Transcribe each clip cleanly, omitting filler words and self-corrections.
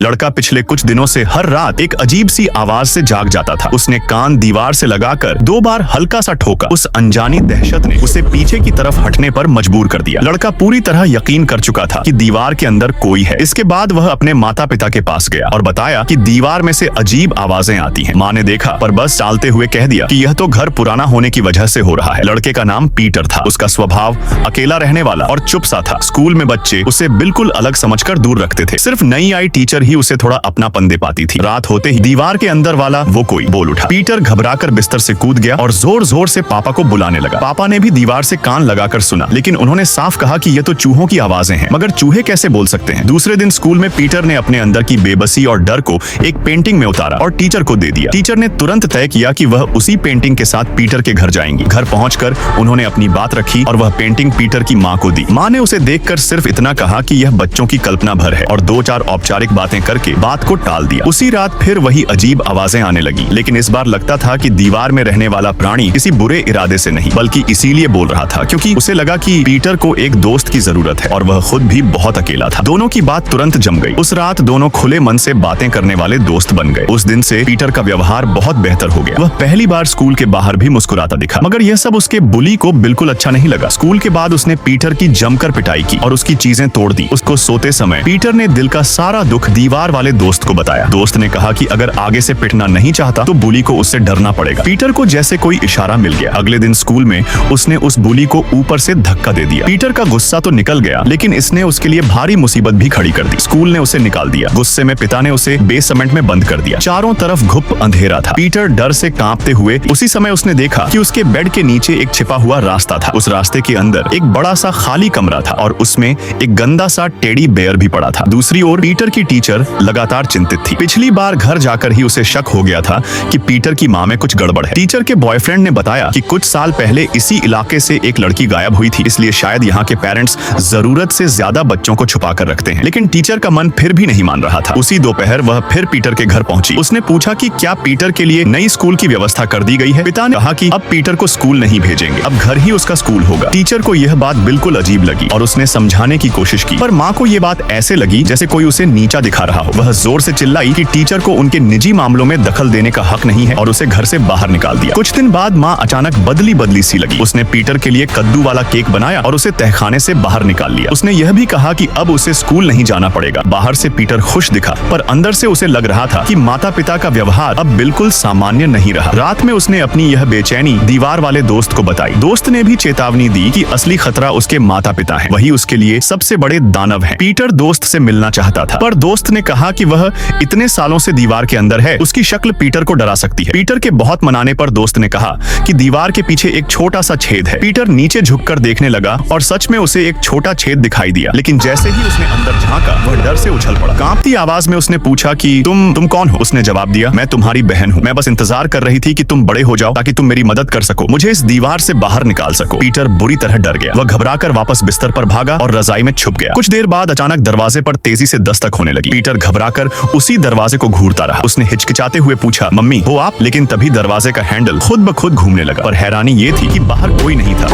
लड़का पिछले कुछ दिनों से हर रात एक अजीब सी आवाज से जाग जाता था। उसने कान दीवार से लगाकर 2 बार हल्का सा ठोका। उस अनजानी दहशत ने उसे पीछे की तरफ हटने पर मजबूर कर दिया। लड़का पूरी तरह यकीन कर चुका था कि दीवार के अंदर कोई है। इसके बाद वह अपने माता पिता के पास गया और बताया कि दीवार में से अजीब आवाजें आती हैं। माँ ने देखा पर बस टालते हुए कह दिया कि यह तो घर पुराना होने की वजह से हो रहा है। लड़के का नाम पीटर था। उसका स्वभाव अकेला रहने वाला और चुप सा था। स्कूल में बच्चे उसे बिल्कुल अलग समझकर दूर रखते थे। सिर्फ नई आई टीचर ही उसे थोड़ा अपनापन दे पाती थी। रात होते ही दीवार के अंदर वाला वो कोई बोल उठा। पीटर घबराकर बिस्तर से कूद गया और जोर जोर से पापा को बुलाने लगा। पापा ने भी दीवार से कान लगाकर सुना, लेकिन उन्होंने साफ कहा कि ये तो चूहों की आवाजें हैं। मगर चूहे कैसे बोल सकते हैं? दूसरे दिन स्कूल में पीटर ने अपने अंदर की बेबसी और डर को एक पेंटिंग में उतारा और टीचर को दे दिया। टीचर ने तुरंत तय किया कि वह उसी पेंटिंग के साथ पीटर के घर जाएंगी। घर पहुंचकर उन्होंने अपनी बात रखी और वह पेंटिंग पीटर की माँ को दी। माँ ने उसे देखकर सिर्फ इतना कहा कि यह बच्चों की कल्पना भर है और 2-4 औपचारिक बातें करके बात को टाल दिया। उसी रात फिर वही अजीब आवाजें आने लगी, लेकिन इस बार लगता था कि दीवार में रहने वाला प्राणी किसी बुरे इरादे से नहीं बल्कि इसीलिए बोल रहा था क्योंकि उसे लगा कि पीटर को एक दोस्त की जरूरत है और वह खुद भी बहुत अकेला था। दोनों की बात तुरंत जम गई। उस रात दोनों खुले मन से बातें करने वाले दोस्त बन गए। उस दिन से पीटर का व्यवहार बहुत बेहतर हो गया। वह पहली बार स्कूल के बाहर भी मुस्कुराता दिखा। मगर यह सब उसके बुली को बिल्कुल अच्छा नहीं लगा। स्कूल के बाद उसने पीटर की जमकर पिटाई की और उसकी चीजें तोड़ दी। उसको सोते समय पीटर ने दिल का सारा दुख दीवार वाले दोस्त को बताया। दोस्त ने कहा कि अगर आगे से पिटना नहीं चाहता तो बुली को उससे डरना पड़ेगा। पीटर को जैसे कोई इशारा मिल गया। अगले दिन स्कूल में उसने उस बुली को ऊपर से धक्का दे दिया। पीटर का गुस्सा तो निकल गया, लेकिन इसने उसके लिए भारी मुसीबत भी खड़ी कर दी। स्कूल ने उसे निकाल दिया। गुस्से में पिता ने उसे बेसमेंट में बंद कर दिया। चारों तरफ घुप अंधेरा था। पीटर डर से कांपते हुए उसी समय उसने देखा कि उसके बेड के नीचे एक छिपा हुआ रास्ता था। उस रास्ते के अंदर एक बड़ा सा खाली कमरा था और उसमें एक गंदा सा टेडी बेयर भी पड़ा था। दूसरी ओर पीटर की टीचर लगातार चिंतित थी। पिछली बार घर जाकर ही उसे शक हो गया था कि पीटर की माँ में कुछ गड़बड़ है। टीचर के बॉयफ्रेंड ने बताया कि कुछ साल पहले इसी इलाके से एक लड़की गायब हुई थी, इसलिए शायद यहाँ के पेरेंट्स जरूरत से ज्यादा बच्चों को छुपा कर रखते हैं। लेकिन टीचर का मन फिर भी नहीं मान रहा था। उसी दोपहर वह फिर पीटर के घर पहुंची। उसने पूछा कि क्या पीटर के लिए नई स्कूल की व्यवस्था कर दी गई है। पिता ने कहा कि अब पीटर को स्कूल नहीं भेजेंगे, अब घर ही उसका स्कूल होगा। टीचर को यह बात बिल्कुल अजीब लगी और उसने समझाने की कोशिश की, पर माँ को यह बात ऐसे लगी जैसे कोई उसे नीचा दिखा रहा हो। वह जोर से चिल्लाई कि टीचर को उनके निजी मामलों में दखल देने का हक नहीं है और उसे घर से बाहर निकाल दिया। कुछ दिन बाद माँ अचानक बदली सी लगी। उसने पीटर के लिए कद्दू वाला केक बनाया और उसे तहखाने से बाहर निकाल लिया। उसने यह भी कहा कि अब उसे स्कूल नहीं जाना पड़ेगा। बाहर से पीटर खुश दिखा, पर अंदर से उसे लग रहा था कि माता पिता का व्यवहार अब बिल्कुल सामान्य नहीं रहा। रात में उसने अपनी यह बेचैनी दीवार वाले दोस्त को बताई। दोस्त ने भी चेतावनी दी कि असली खतरा उसके माता पिता हैं, वही उसके लिए सबसे बड़े दानव हैं। पीटर दोस्त से मिलना चाहता था, पर दोस्त ने कहा कि वह इतने सालों से दीवार के अंदर है, उसकी शक्ल पीटर को डरा सकती है। पीटर के बहुत मनाने पर दोस्त ने कहा कि दीवार के पीछे एक छोटा सा छेद है। पीटर नीचे झुककर देखने लगा और सच में उसे एक छोटा छेद दिखाई दिया, लेकिन जैसे ही उसने अंदर झांका वह डर से उछल पड़ा। कांपती आवाज में उसने पूछा कि तुम कौन हो? उसने जवाब दिया, मैं तुम्हारी बहन हूँ। मैं बस इंतजार कर रही थी कि तुम बड़े हो जाओ ताकि तुम मेरी मदद कर सको, मुझे इस दीवार से बाहर निकाल सको। पीटर बुरी तरह डर गया। वह घबराकर वापस बिस्तर पर भागा और रजाई में छुप गया। कुछ देर बाद अचानक दरवाजे पर तेजी से दस्तक होने लगी। पीटर घबराकर उसी दरवाजे को घूरता रहा। उसने हिचकिचाते हुए पूछा, मम्मी हो आप? लेकिन तभी दरवाजे का हैंडल खुद ब खुद घूमने लगा। पर हैरानी ये थी कि बाहर कोई नहीं था।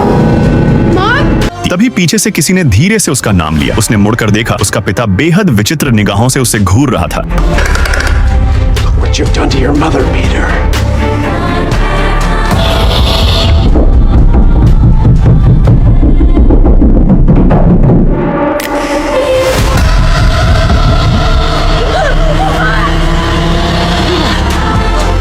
तभी पीछे से किसी ने धीरे से उसका नाम लिया। उसने मुड़कर देखा, उसका पिता बेहद विचित्र निगाहों से उसे घूर रहा था। Look what you've done to your mother, Peter.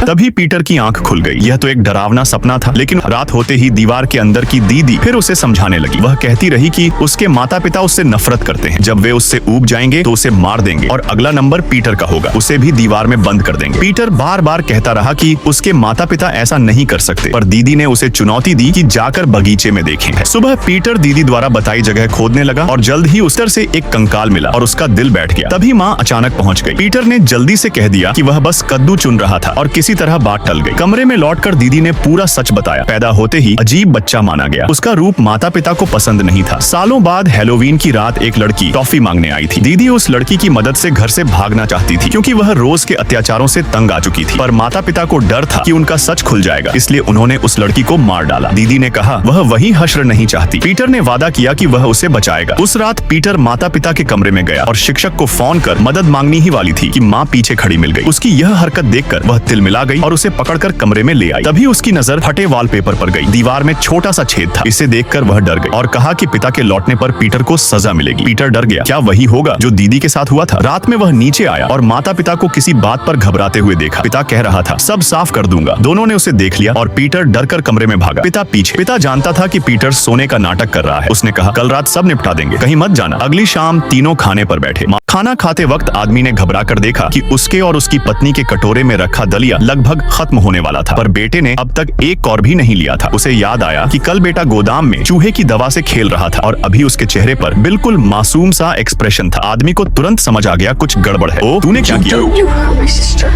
तभी पीटर की आंख खुल गई। यह तो एक डरावना सपना था, लेकिन रात होते ही दीवार के अंदर की दीदी फिर उसे समझाने लगी। वह कहती रही कि उसके माता पिता उससे नफरत करते हैं, जब वे उससे ऊब जाएंगे तो उसे मार देंगे और अगला नंबर पीटर का होगा, उसे भी दीवार में बंद कर देंगे। पीटर बार बार कहता रहा कि उसके माता पिता ऐसा नहीं कर सकते, पर दीदी ने उसे चुनौती दी कि जाकर बगीचे में देखें। सुबह पीटर दीदी द्वारा बताई जगह खोदने लगा और जल्द ही उस से एक कंकाल मिला और उसका दिल बैठ गया। तभी माँ अचानक पहुँच गई। पीटर ने जल्दी से कह दिया कि वह बस कद्दू चुन रहा था और किसी किसी तरह बात टल गई। कमरे में लौटकर दीदी ने पूरा सच बताया। पैदा होते ही अजीब बच्चा माना गया। उसका रूप माता पिता को पसंद नहीं था। सालों बाद हैलोवीन की रात एक लड़की टॉफी मांगने आई थी। दीदी उस लड़की की मदद से घर से भागना चाहती थी क्योंकि वह रोज के अत्याचारों से तंग आ चुकी थी, पर माता पिता को डर था कि उनका सच खुल जाएगा, इसलिए उन्होंने उस लड़की को मार डाला। दीदी ने कहा वह वही हश्र नहीं चाहती। पीटर ने वादा किया कि वह उसे बचाएगा। उस रात पीटर माता पिता के कमरे में गया और शिक्षक को फोन कर मदद मांगनी ही वाली थी कि माँ पीछे खड़ी मिल गई। उसकी यह हरकत देखकर वह तिलमिला गई और उसे पकड़कर कमरे में ले आई। तभी उसकी नजर फटे वॉलपेपर पर गई। दीवार में छोटा सा छेद था। इसे देखकर वह डर गई और कहा कि पिता के लौटने पर पीटर को सजा मिलेगी। पीटर डर गया, क्या वही होगा जो दीदी के साथ हुआ था? रात में वह नीचे आया और माता पिता को किसी बात पर घबराते हुए देखा। पिता कह रहा था सब साफ कर दूंगा। दोनों ने उसे देख लिया और पीटर डर कर कमरे में भागा। पिता पीछे। पिता जानता था कि पीटर सोने का नाटक कर रहा है। उसने कहा कल रात सब निपटा देंगे, कहीं मत जाना। अगली शाम तीनों खाने पर बैठे। खाना खाते वक्त आदमी ने घबरा कर देखा कि उसके और उसकी पत्नी के कटोरे में रखा दलिया लगभग खत्म होने वाला था, पर बेटे ने अब तक एक और भी नहीं लिया था। उसे याद आया कि कल बेटा गोदाम में चूहे की दवा से खेल रहा था और अभी उसके चेहरे पर बिल्कुल मासूम सा एक्सप्रेशन था। आदमी को तुरंत समझ आ गया कुछ गड़बड़ है। ओ, तूने क्या किया? You hurt my sister.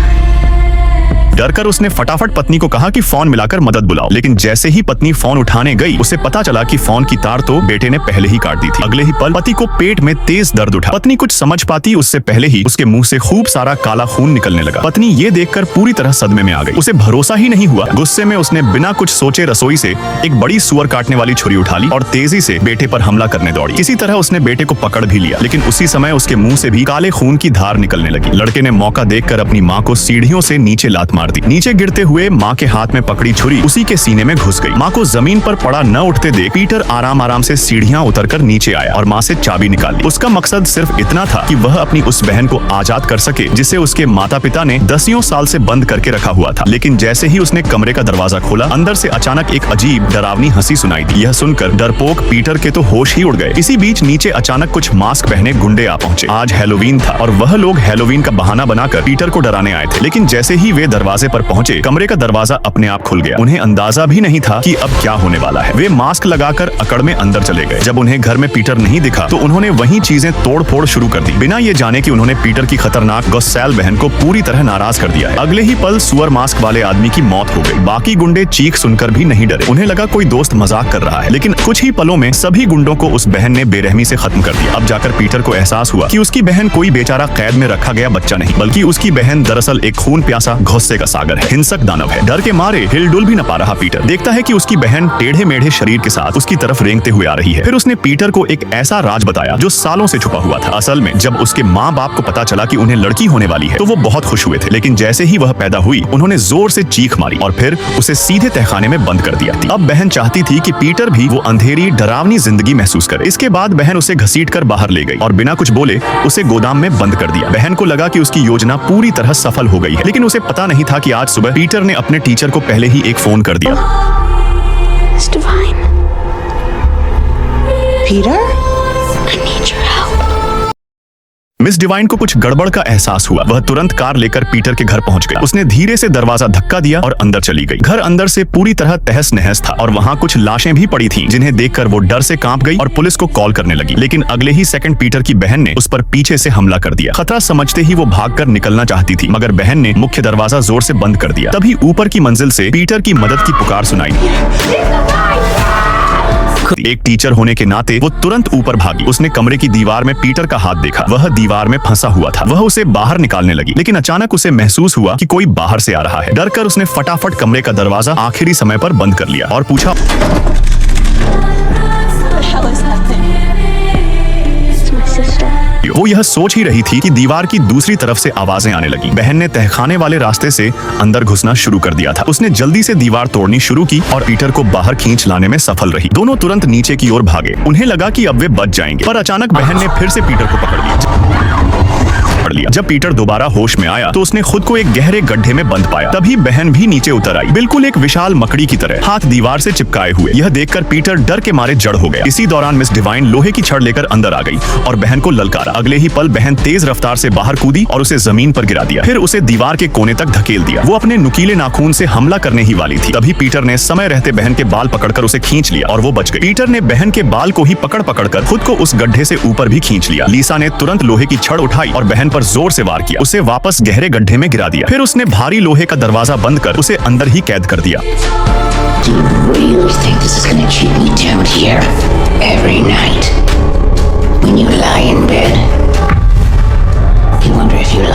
डरकर उसने फटाफट पत्नी को कहा कि फोन मिलाकर मदद बुलाओ, लेकिन जैसे ही पत्नी फोन उठाने गई उसे पता चला कि फोन की तार तो बेटे ने पहले ही काट दी थी। अगले ही पल पति को पेट में तेज दर्द उठा। पत्नी कुछ समझ पाती उससे पहले ही उसके मुंह से खूब सारा काला खून निकलने लगा। पत्नी ये देखकर पूरी तरह सदमे में आ गई। उसे भरोसा ही नहीं हुआ। गुस्से में उसने बिना कुछ सोचे रसोई से एक बड़ी सुअर काटने वाली छुरी उठा ली और तेजी से बेटे पर हमला करने दौड़ी। किसी तरह उसने बेटे को पकड़ भी लिया, लेकिन उसी समय उसके मुंह से भी काले खून की धार निकलने लगी। लड़के ने मौका देखकर अपनी माँ को सीढ़ियों से नीचे लात मार दी। नीचे गिरते हुए माँ के हाथ में पकड़ी छुरी उसी के सीने में घुस गई। माँ को जमीन पर पड़ा न उठते देख पीटर आराम आराम से सीढ़ियाँ उतरकर नीचे आया और माँ से चाबी निकाली। उसका मकसद सिर्फ इतना था कि वह अपनी उस बहन को आजाद कर सके जिसे उसके माता पिता ने दसियों साल से बंद करके रखा हुआ था। लेकिन जैसे ही उसने कमरे का दरवाजा खोला, अंदर से अचानक एक अजीब डरावनी हंसी सुनाई दी। यह सुनकर डरपोक पीटर के तो होश ही उड़ गए। इसी बीच नीचे अचानक कुछ मास्क पहने गुंडे आ पहुंचे। आज हैलोवीन था और वह लोग हैलोवीन का बहाना बनाकर पीटर को डराने आए थे। लेकिन जैसे ही वे दरवाजे पर पहुंचे, कमरे का दरवाजा अपने आप खुल गया। उन्हें अंदाजा भी नहीं था कि अब क्या होने वाला है। वे मास्क लगाकर अकड़ में अंदर चले गए। जब उन्हें घर में पीटर नहीं दिखा तो उन्होंने वही चीजें तोड़ फोड़ शुरू कर दी, बिना ये जाने कि उन्होंने पीटर की खतरनाक गौसैल बहन को पूरी तरह नाराज कर दिया है। अगले ही पल सुअर मास्क वाले आदमी की मौत हो गई। बाकी गुंडे चीख सुनकर भी नहीं डरे। उन्हें लगा कोई दोस्त मजाक कर रहा है, लेकिन कुछ ही पलों में सभी गुंडों को उस बहन ने बेरहमी से खत्म कर दिया। अब जाकर पीटर को एहसास हुआ कि उसकी बहन कोई बेचारा कैद में रखा गया बच्चा नहीं, बल्कि उसकी बहन दरअसल एक खून प्यासा गुस्से का सागर है, हिंसक दानव है। डर के मारे हिलडुल भी न पा रहा पीटर देखता है कि उसकी बहन टेढ़े मेढ़े शरीर के साथ उसकी तरफ रेंगते हुए आ रही है। फिर उसने पीटर को एक ऐसा राज बताया जो सालों से छुपा हुआ था। असल में जब उसके माँ बाप को पता चला कि उन्हें लड़की होने वाली है तो वो बहुत खुश हुए थे, लेकिन जैसे ही वह पैदा हुई उन्होंने जोर से चीख मारी और फिर उसे सीधे तहखाने में बंद कर दिया। अब बहन चाहती थी कि पीटर भी वो अंधेरी डरावनी जिंदगी महसूस करे। इसके बाद बहन उसे घसीट कर बाहर ले गई और बिना कुछ बोले उसे गोदाम में बंद कर दिया। बहन को लगा कि उसकी योजना पूरी तरह सफल हो गई है, लेकिन उसे पता नहीं था कि आज सुबह पीटर ने अपने टीचर को पहले ही एक फोन कर दिया। Miss Divine. Peter? I need your help. Miss divine को कुछ गड़बड़ का एहसास हुआ। वह तुरंत कार लेकर पीटर के घर पहुंच गई। उसने धीरे से दरवाजा धक्का दिया और अंदर चली गई। घर अंदर से पूरी तरह तहस नहस था और वहां कुछ लाशें भी पड़ी थीं, जिन्हें देखकर वो डर से कांप गई और पुलिस को कॉल करने लगी। लेकिन अगले ही सेकंड पीटर की बहन ने उस पर पीछे से हमला कर दिया। खतरा समझते ही वो भागकर निकलना चाहती थी, मगर बहन ने मुख्य दरवाजा जोर से बंद कर दिया। तभी ऊपर की मंजिल से पीटर की मदद की पुकार सुनाई। एक टीचर होने के नाते वो तुरंत ऊपर भागी। उसने कमरे की दीवार में पीटर का हाथ देखा। वह दीवार में फंसा हुआ था। वह उसे बाहर निकालने लगी, लेकिन अचानक उसे महसूस हुआ कि कोई बाहर से आ रहा है। डरकर उसने फटाफट कमरे का दरवाजा आखिरी समय पर बंद कर लिया और पूछा, वो यह सोच ही रही थी कि दीवार की दूसरी तरफ से आवाजें आने लगी। बहन ने तहखाने वाले रास्ते से अंदर घुसना शुरू कर दिया था। उसने जल्दी से दीवार तोड़नी शुरू की और पीटर को बाहर खींच लाने में सफल रही। दोनों तुरंत नीचे की ओर भागे। उन्हें लगा कि अब वे बच जाएंगे, पर अचानक बहन ने फिर से पीटर को पकड़ लिया। जब पीटर दोबारा होश में आया तो उसने खुद को एक गहरे गड्ढे में बंद पाया। तभी बहन भी नीचे उतर आई, बिल्कुल एक विशाल मकड़ी की तरह, हाथ दीवार से चिपकाए हुए। यह देखकर पीटर डर के मारे जड़ हो गया। इसी दौरान मिस डिवाइन लोहे की छड़ लेकर अंदर आ गई और बहन को ललकारा। अगले ही पल बहन तेज रफ्तार से बाहर कूदी और उसे जमीन पर गिरा दिया। फिर उसे दीवार के कोने तक धकेल दिया। वो अपने नुकीले नाखून से हमला करने ही वाली थी। तभी पीटर ने समय रहते बहन के बाल पकड़कर उसे खींच लिया और वो बच गई। पीटर ने बहन के बाल को ही पकड़ कर खुद को उस गड्ढे से ऊपर भी खींच लिया। लीसा ने तुरंत लोहे की छड़ उठाई और बहन पर जोर से वार किया, उसे वापस गहरे गड्ढे में गिरा दिया। फिर उसने भारी लोहे का दरवाजा बंद कर उसे अंदर ही कैद कर दिया। Do you really think this is gonna keep me down here every night? When you lie in bed, you wonder if you'd